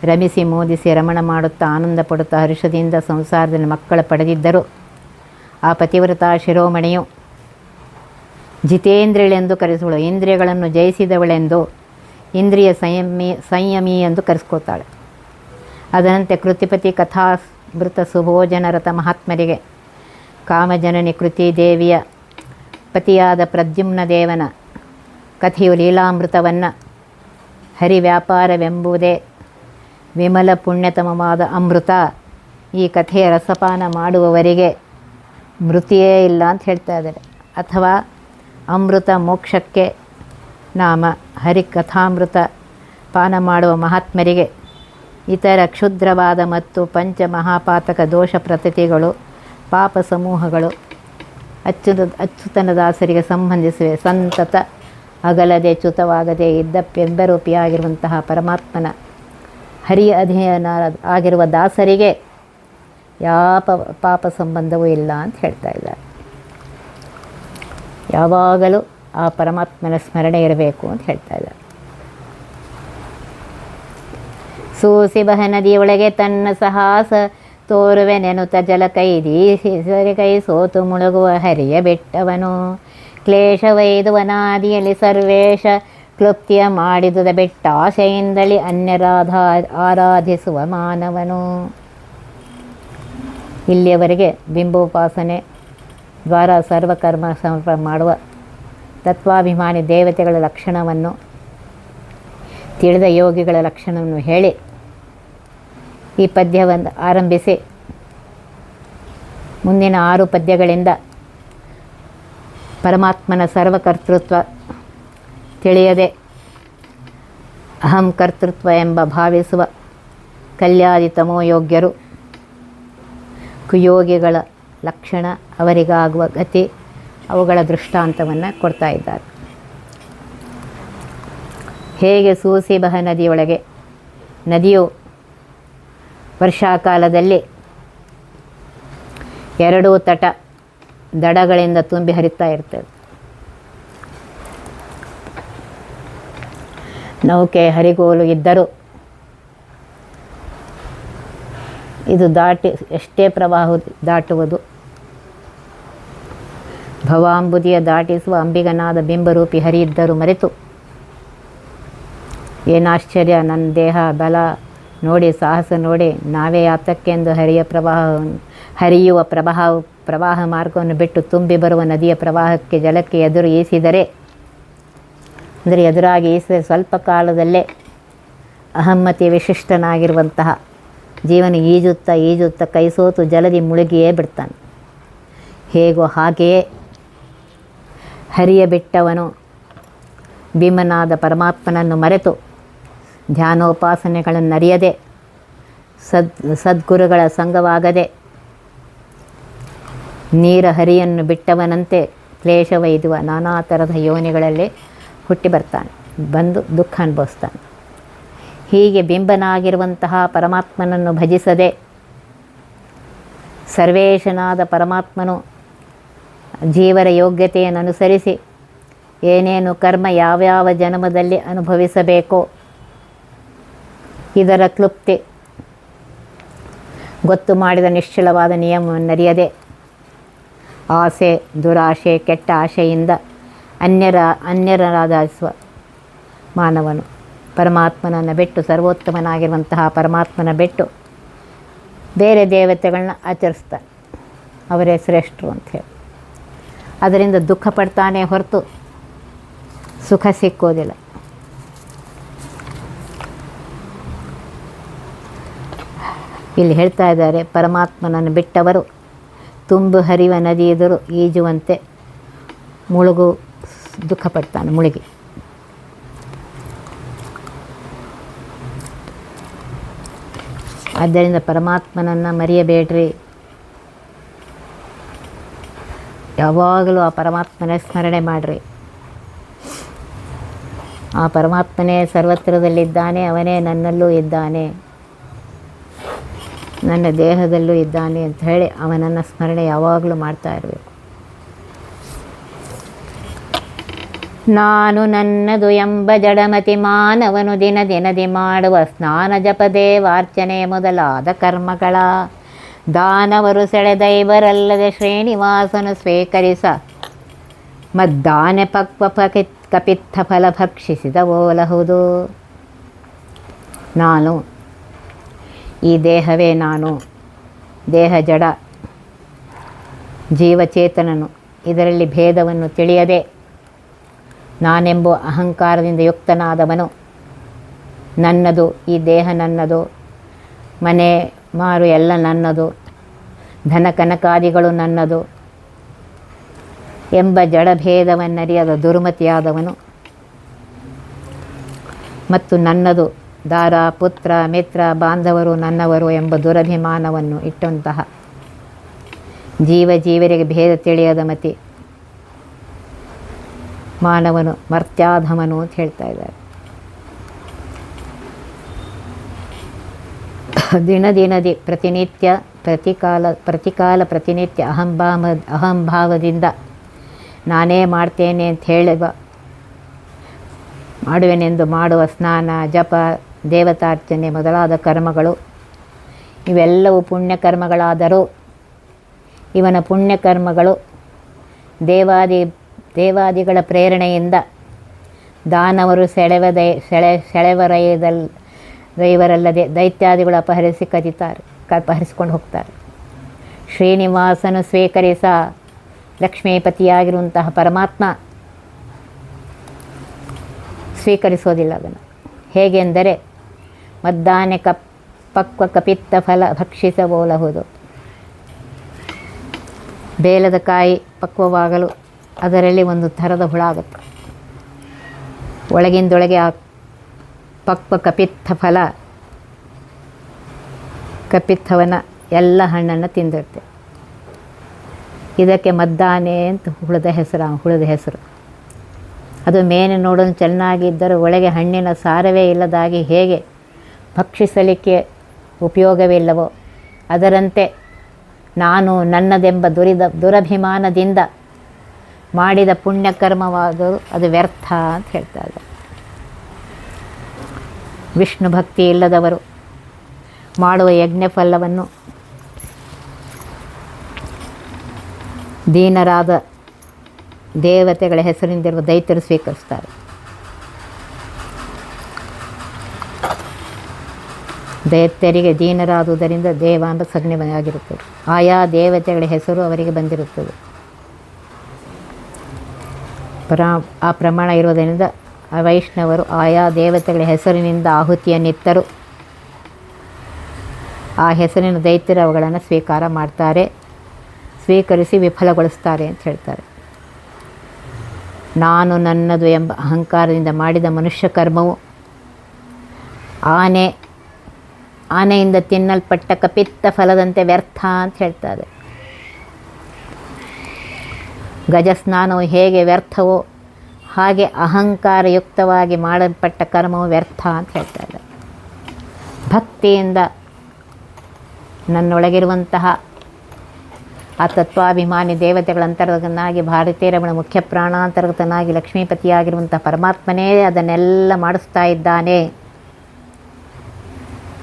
ರಮಿಸಿ ಮೋದಿಸಿ ರಮಣ ಮಾಡುತ್ತಾ ಆನಂದ ಪಡುತ್ತಾ ಹರ್ಷದಿಂದ ಸಂಸಾರದಲ್ಲಿ ಮಕ್ಕಳ ಪಡೆದಿದ್ದರು. ಆ ಪತಿವ್ರತಾ ಶಿರೋಮಣಿಯು ಜಿತೇಂದ್ರಿಯಳೆಂದು ಕರೆಸುವಳು, ಇಂದ್ರಿಯಗಳನ್ನು ಜಯಿಸಿದವಳೆಂದು, ಇಂದ್ರಿಯ ಸಂಯಮಿ ಎಂದು ಕರೆಸ್ಕೋತಾಳೆ. ಅದರಂತೆ ಕೃತಿಪತಿ ಕಥಾಮೃತ ಸುಭೋಜನರಥ ಮಹಾತ್ಮರಿಗೆ ಕಾಮಜನನಿ ಕೃತಿ ದೇವಿಯ ಪತಿಯಾದ ಪ್ರದ್ಯುಮ್ನ ದೇವನ ಕಥೆಯು ಲೀಲಾಮೃತವನ್ನು ಹರಿವ್ಯಾಪಾರವೆಂಬುದೇ ವಿಮಲ ಪುಣ್ಯತಮವಾದ ಅಮೃತ. ಈ ಕಥೆಯ ರಸಪಾನ ಮಾಡುವವರಿಗೆ ಮೃತಿಯೇ ಇಲ್ಲ ಅಂತ ಹೇಳ್ತಾ ಇದ್ದಾರೆ. ಅಥವಾ ಅಮೃತ ಮೋಕ್ಷಕ್ಕೆ ನಾಮ ಹರಿಕಥಾಮೃತ ಪಾನ ಮಾಡುವ ಮಹಾತ್ಮರಿಗೆ ಇತರ ಕ್ಷುದ್ರವಾದ ಮತ್ತು ಪಂಚಮಹಾಪಾತಕ ದೋಷ ಪ್ರತೀತಿಗಳು ಪಾಪ ಸಮೂಹಗಳು ಅಚ್ಯುತನ ದಾಸರಿಗೆ ಸಂಬಂಧಿಸಿವೆ. ಸಂತತ ಅಗಲದೆ ಚ್ಯುತವಾಗದೇ ಇದ್ದ ಬೆಂಬರೂಪಿಯಾಗಿರುವಂತಹ ಪರಮಾತ್ಮನ ಹರಿಯ ಅಧೀನ ಆಗಿರುವ ದಾಸರಿಗೆ ಯಾವ ಪಾಪ ಸಂಬಂಧವೂ ಇಲ್ಲ ಅಂತ ಹೇಳ್ತಾ ಇದ್ದಾರೆ. ಯಾವಾಗಲೂ ಆ ಪರಮಾತ್ಮನ ಸ್ಮರಣೆ ಇರಬೇಕು ಅಂತ ಹೇಳ್ತಾ ಇದ್ದಾರೆ. ಸೂಸಿಬಹ ನದಿಯೊಳಗೆ ತನ್ನ ಸಾಹಸ ತೋರುವೆನೆನುತ ಜಲಕೈದಿ ಕೈ ಸೋತು ಮುಳುಗುವ ಹರಿಯ ಬೆಟ್ಟವನು, ಕ್ಲೇಶವೈದುವನಾದಿಯಲ್ಲಿ ಸರ್ವೇಶ ಕ್ಲುಪ್ತಿಯ ಮಾಡಿದುದ ಬೆಟ್ಟ ಆಶೆಯಿಂದಲಿ ಆರಾಧಿಸುವ ಮಾನವನು. ಇಲ್ಲಿಯವರೆಗೆ ಬಿಂಬೋಪಾಸನೆ ದ್ವಾರ ಸರ್ವಕರ್ಮ ಸಮರ್ಪಣೆ ಮಾಡುವ ತತ್ವಾಭಿಮಾನಿ ದೇವತೆಗಳ ಲಕ್ಷಣವನ್ನು ತಿಳಿದ ಯೋಗಿಗಳ ಲಕ್ಷಣವನ್ನು ಹೇಳಿ ಈ ಪದ್ಯವನ್ನು ಆರಂಭಿಸಿ ಮುಂದಿನ 6 ಪದ್ಯಗಳಿಂದ ಪರಮಾತ್ಮನ ಸರ್ವಕರ್ತೃತ್ವ ತಿಳಿಯದೆ ಅಹಂ ಕರ್ತೃತ್ವ ಎಂಬ ಭಾವಿಸುವ ಕಲ್ಯಾದಿ ತಮೋಯೋಗ್ಯರು ಕುಯೋಗಿಗಳ ಲಕ್ಷಣ, ಅವರಿಗಾಗುವ ಗತಿ, ಅವುಗಳ ದೃಷ್ಟಾಂತವನ್ನು ಕೊಡ್ತಾ ಇದ್ದಾರೆ. ಹೇಗೆ ಸೂಸಿಬಹ ನದಿಯೊಳಗೆ, ನದಿಯು ವರ್ಷಾಕಾಲದಲ್ಲಿ 2 ತಟ ದಡಗಳಿಂದ ತುಂಬಿ ಹರಿತಾ ಇರ್ತದೆ. ನೌಕೆ ಹರಿಗೋಲು ಇದ್ದರೂ ಇದು ಎಷ್ಟೇ ಪ್ರವಾಹ ದಾಟುವುದು, ಭವಾಂಬುದಿಯ ದಾಟಿಸುವ ಅಂಬಿಗನಾದ ಬಿಂಬರೂಪಿ ಹರಿಯಿದ್ದರೂ ಮರೆತು, ಏನಾಶ್ಚರ್ಯ ನನ್ನ ದೇಹ ಬಲ ನೋಡಿ, ಸಾಹಸ ನೋಡಿ, ನಾವೇ ಆತಕ್ಕೆಂದು ಹರಿಯುವ ಪ್ರವಾಹ ಮಾರ್ಗವನ್ನು ಬಿಟ್ಟು ತುಂಬಿ ಬರುವ ನದಿಯ ಪ್ರವಾಹಕ್ಕೆ ಜಲಕ್ಕೆ ಎದುರು ಈಸಿದರೆ, ಅಂದರೆ ಎದುರಾಗಿ ಈಸಿದರೆ ಸ್ವಲ್ಪ ಕಾಲದಲ್ಲೇ ಅಹಮ್ಮತಿ ವಿಶಿಷ್ಟನಾಗಿರುವಂತಹ ಜೀವನ ಈಜುತ್ತಾ ಕೈಸೋತು ಜಲದಿ ಮುಳುಗಿಯೇ ಬಿಡ್ತಾನೆ. ಹೇಗೋ ಹಾಗೆಯೇ ಹರಿಯ ಬಿಟ್ಟವನು ಭೀಮನಾದ ಪರಮಾತ್ಮನನ್ನು ಮರೆತು ಧ್ಯಾನೋಪಾಸನೆಗಳನ್ನು ಅರಿಯದೆ ಸದ್ಗುರುಗಳ ಸಂಗವಾಗದೆ ನೀರ ಹರಿಯನ್ನು ಬಿಟ್ಟವನಂತೆ ಕ್ಲೇಶವೈದುವ ನಾನಾ ಥರದ ಯೋನಿಗಳಲ್ಲಿ ಹುಟ್ಟಿ ಬರ್ತಾನೆ, ಬಂದು ದುಃಖ ಅನುಭವಿಸ್ತಾನೆ. ಹೀಗೆ ಬಿಂಬನಾಗಿರುವಂತಹ ಪರಮಾತ್ಮನನ್ನು ಭಜಿಸದೆ ಸರ್ವೇಶನಾದ ಪರಮಾತ್ಮನು ಜೀವರ ಯೋಗ್ಯತೆಯನ್ನು ಅನುಸರಿಸಿ ಏನೇನು ಕರ್ಮ ಯಾವ್ಯಾವ ಜನ್ಮದಲ್ಲಿ ಅನುಭವಿಸಬೇಕೋ ಇದರ ಕ್ಲುಪ್ತಿ ಗೊತ್ತು ಮಾಡಿದ ನಿಶ್ಚಲವಾದ ನಿಯಮವನ್ನರಿಯದೆ ಆಸೆ, ದುರಾಶೆ, ಕೆಟ್ಟ ಆಶೆಯಿಂದ ಅನ್ಯರಾಧಿಸುವ ಮಾನವನು ಪರಮಾತ್ಮನನ್ನು ಬಿಟ್ಟು, ಸರ್ವೋತ್ತಮನಾಗಿರುವಂತಹ ಪರಮಾತ್ಮನ ಬಿಟ್ಟು ಬೇರೆ ದೇವತೆಗಳನ್ನ ಆಚರಿಸ್ತಾನೆ. ಅವರೇ ಶ್ರೇಷ್ಠರು ಅಂಥೇಳಿ ಅದರಿಂದ ದುಃಖ ಪಡ್ತಾನೆ ಹೊರತು ಸುಖ ಸಿಕ್ಕೋದಿಲ್ಲ. ಇಲ್ಲಿ ಹೇಳ್ತಾ ಇದ್ದಾರೆ, ಪರಮಾತ್ಮನನ್ನು ಬಿಟ್ಟವರು ತುಂಬು ಹರಿವ ನದಿ ಎದುರು ಈಜುವಂತೆ ದುಃಖ ಪಡ್ತಾನೆ ಮುಳುಗಿ. ಆದ್ದರಿಂದ ಪರಮಾತ್ಮನನ್ನು ಮರೆಯಬೇಡ್ರಿ. ಯಾವಾಗಲೂ ಆ ಪರಮಾತ್ಮನ ಸ್ಮರಣೆ ಮಾಡಿರಿ. ಆ ಪರಮಾತ್ಮನೇ ಸರ್ವತ್ರದಲ್ಲಿದ್ದಾನೆ, ಅವನೇ ನನ್ನಲ್ಲೂ ಇದ್ದಾನೆ, ನನ್ನ ದೇಹದಲ್ಲೂ ಇದ್ದಾನೆ ಅಂತ ಹೇಳಿ ಅವನನ್ನು ಸ್ಮರಣೆ ಯಾವಾಗಲೂ ಮಾಡ್ತಾ ಇರಬೇಕು. ನಾನು ನನ್ನದು ಎಂಬ ಜಡಮತಿ ಮಾನವನು ದಿನದಿ ಮಾಡುವ ಸ್ನಾನ ಜಪ ದೇವಾರ್ಚನೆ ಮೊದಲಾದ ಕರ್ಮಗಳ ದಾನವರು ಸೆಳೆದೈವರಲ್ಲದೆ ಶ್ರೀನಿವಾಸನು ಸ್ವೀಕರಿಸ ಮದ್ದಾನೆ ಪಕ್ವ ಕಪಿತ್ಥ ಫಲ ಭಕ್ಷಿಸಿದವೋಲಹುದು. ನಾನು, ಈ ದೇಹವೇ ನಾನು, ದೇಹ ಜಡ, ಜೀವಚೇತನನು, ಇದರಲ್ಲಿ ಭೇದವನ್ನು ತಿಳಿಯದೆ ನಾನೆಂಬ ಅಹಂಕಾರದಿಂದ ಯುಕ್ತನಾದವನು, ನನ್ನದು, ಈ ದೇಹ ನನ್ನದು, ಮನೆ ಮಾರು ಎಲ್ಲ ನನ್ನದು, ಧನ ಕನಕಾದಿಗಳು ನನ್ನದು ಎಂಬ ಜಡಭೇದವನ್ನರಿಯದ ದುರ್ಮತಿಯಾದವನು, ಮತ್ತು ನನ್ನದು ದಾರ, ಪುತ್ರ, ಮಿತ್ರ, ಬಾಂಧವರು ನನ್ನವರು ಎಂಬ ದುರಭಿಮಾನವನ್ನು ಇಟ್ಟಂತಹ ಜೀವರಿಗೆ ಭೇದ ತಿಳಿಯದ ಮತಿ ಮಾನವನು ಮರ್ತ್ಯಾಧಮನು ಅಂತ ಹೇಳ್ತಾ ಇದ್ದಾರೆ. ದಿನದಿ ಪ್ರತಿನಿತ್ಯ ಪ್ರತಿಕಾಲ ಪ್ರತಿನಿತ್ಯ ಅಹಂಭಾವದಿಂದ ನಾನೇ ಮಾಡ್ತೇನೆ ಅಂತ ಮಾಡುವೆನೆಂದು ಮಾಡುವ ಸ್ನಾನ, ಜಪ, ದೇವತಾರ್ಚನೆ ಮೊದಲಾದ ಕರ್ಮಗಳು ಇವೆಲ್ಲವೂ ಪುಣ್ಯಕರ್ಮಗಳಾದರೂ ಇವನ ಪುಣ್ಯಕರ್ಮಗಳು ದೇವಾದಿಗಳ ಪ್ರೇರಣೆಯಿಂದ ದಾನವರು ಸೆಳೆವರಲ್ಲದೆ ದೈತ್ಯಾದಿಗಳು ಅಪಹರಿಸಿಕೊಂಡು ಹೋಗ್ತಾರೆ. ಶ್ರೀನಿವಾಸನು ಸ್ವೀಕರಿಸ ಲಕ್ಷ್ಮೀಪತಿಯಾಗಿರುವಂತಹ ಪರಮಾತ್ಮ ಸ್ವೀಕರಿಸೋದಿಲ್ಲ ಅದನ್ನು. ಹೇಗೆಂದರೆ ಮದ್ದಾನೆ ಪಕ್ವ ಕಪಿತ್ತ ಫಲ ಭಕ್ಷಿಸಬಹುಬಹುದು. ಬೇಲದ ಕಾಯಿ ಪಕ್ವವಾಗಲು ಅದರಲ್ಲಿ ಒಂದು ಥರದ ಹುಳ ಆಗುತ್ತೆ. ಒಳಗಿಂದೊಳಗೆ ಆ ಪಕ್ವ ಕಪಿತ್ತವನ ಎಲ್ಲ ಹಣ್ಣನ್ನು ತಿಂದಿರುತ್ತೆ. ಇದಕ್ಕೆ ಮದ್ದಾನೆ ಅಂತ ಹುಳದ ಹೆಸರು. ಅದು ಮೇಲೆ ನೋಡಲು ಚೆನ್ನಾಗಿದ್ದರೂ ಒಳಗೆ ಹಣ್ಣಿನ ಸಾರವೇ ಇಲ್ಲದಾಗಿ ಹೇಗೆ ಭಕ್ಷಿಸಲಿಕ್ಕೆ ಉಪಯೋಗವಿಲ್ಲವೋ ಅದರಂತೆ ನಾನು ನನ್ನದೆಂಬ ದುರಭಿಮಾನದಿಂದ ಮಾಡಿದ ಪುಣ್ಯಕರ್ಮವಾದರೂ ಅದು ವ್ಯರ್ಥ ಅಂತ ಹೇಳ್ತಾ ಇದ್ದಾರೆ. ವಿಷ್ಣು ಭಕ್ತಿ ಇಲ್ಲದವರು ಮಾಡುವ ಯಜ್ಞ ಫಲವನ್ನು ದೀನರಾದ ದೇವತೆಗಳ ಹೆಸರಿಂದಿರುವ ದೈತ್ಯರು ಸ್ವೀಕರಿಸ್ತಾರೆ. ದೈತ್ಯರಿಗೆ ದೀನರಾದುದರಿಂದ ದೇವ ಎಂಬ ಸಂಜ್ಞೆಯಾಗಿರುತ್ತದೆ. ಆಯಾ ದೇವತೆಗಳ ಹೆಸರು ಅವರಿಗೆ ಬಂದಿರುತ್ತದೆ. ಆ ಪ್ರಮಾಣ ಇರುವುದರಿಂದ ವೈಷ್ಣವರು ಆಯಾ ದೇವತೆಗಳ ಹೆಸರಿನಿಂದ ಆಹುತಿಯನ್ನಿತ್ತರು ಆ ಹೆಸರಿನ ದೈತ್ಯರು ಅವುಗಳನ್ನು ಸ್ವೀಕಾರ ಮಾಡ್ತಾರೆ, ಸ್ವೀಕರಿಸಿ ವಿಫಲಗೊಳಿಸ್ತಾರೆ ಅಂತ ಹೇಳ್ತಾರೆ. ನಾನು ನನ್ನದು ಎಂಬ ಅಹಂಕಾರದಿಂದ ಮಾಡಿದ ಮನುಷ್ಯ ಕರ್ಮವು ಆನೆಯಿಂದ ತಿನ್ನಲ್ಪಟ್ಟ ಕಪಿತ್ತ ಫಲದಂತೆ ವ್ಯರ್ಥ ಅಂತ ಹೇಳ್ತಾರೆ. ಗಜಸ್ನಾನವು ಹೇಗೆ ವ್ಯರ್ಥವೋ ಹಾಗೆ ಅಹಂಕಾರಯುಕ್ತವಾಗಿ ಮಾಡಲ್ಪಟ್ಟ ಕರ್ಮವು ವ್ಯರ್ಥ ಅಂತ ಹೇಳ್ತಾರೆ. ಭಕ್ತಿಯಿಂದ ನನ್ನೊಳಗಿರುವಂತಹ ಆ ತತ್ವಾಭಿಮಾನಿ ದೇವತೆಗಳ ಅಂತರ್ಗತನಾಗಿ ಭಾರತೀಯರಮಣ ಮುಖ್ಯ ಪ್ರಾಣಾಂತರ್ಗತನಾಗಿ ಲಕ್ಷ್ಮೀಪತಿಯಾಗಿರುವಂಥ ಪರಮಾತ್ಮನೇ ಅದನ್ನೆಲ್ಲ ಮಾಡಿಸ್ತಾ ಇದ್ದಾನೆ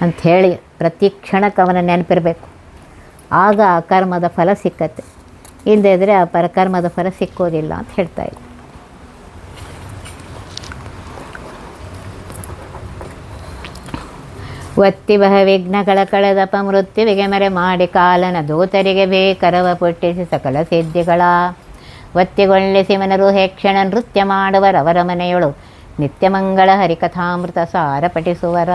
ಅಂಥೇಳಿ ಪ್ರತಿ ಕ್ಷಣಕ್ಕೆ ಅವನ ನೆನಪಿರಬೇಕು. ಆಗ ಆ ಕರ್ಮದ ಫಲ ಸಿಕ್ಕತ್ತೆ. ಇಲ್ಲದೇ ಇದ್ದರೆ ಆ ಕರ್ಮದ ಫಲ ಸಿಕ್ಕೋದಿಲ್ಲ ಅಂತ ಹೇಳ್ತಾ ಇದ್ದೆ. ಒತ್ತಿ ಬಹ ವಿಘ್ನಗಳ ಕಳೆದಪ ಮೃತ್ಯುವಿಗೆ ಮರೆ ಮಾಡಿ ಕಾಲನ ದೂತರಿಗೆ ಬೇಕರವ ಪುಟ್ಟಿಸಿ ಸಕಲ ಸಿದ್ಧಿಗಳ ಒತ್ತಿಗೊಳ್ಳಿಸಿ ಮನರು ಹೇಕ್ಷಣ ನೃತ್ಯ ಮಾಡುವರವರ ಮನೆಯೊಳು ನಿತ್ಯ ಮಂಗಳ ಹರಿಕಥಾಮೃತ ಸಾರ ಪಠಿಸುವರ.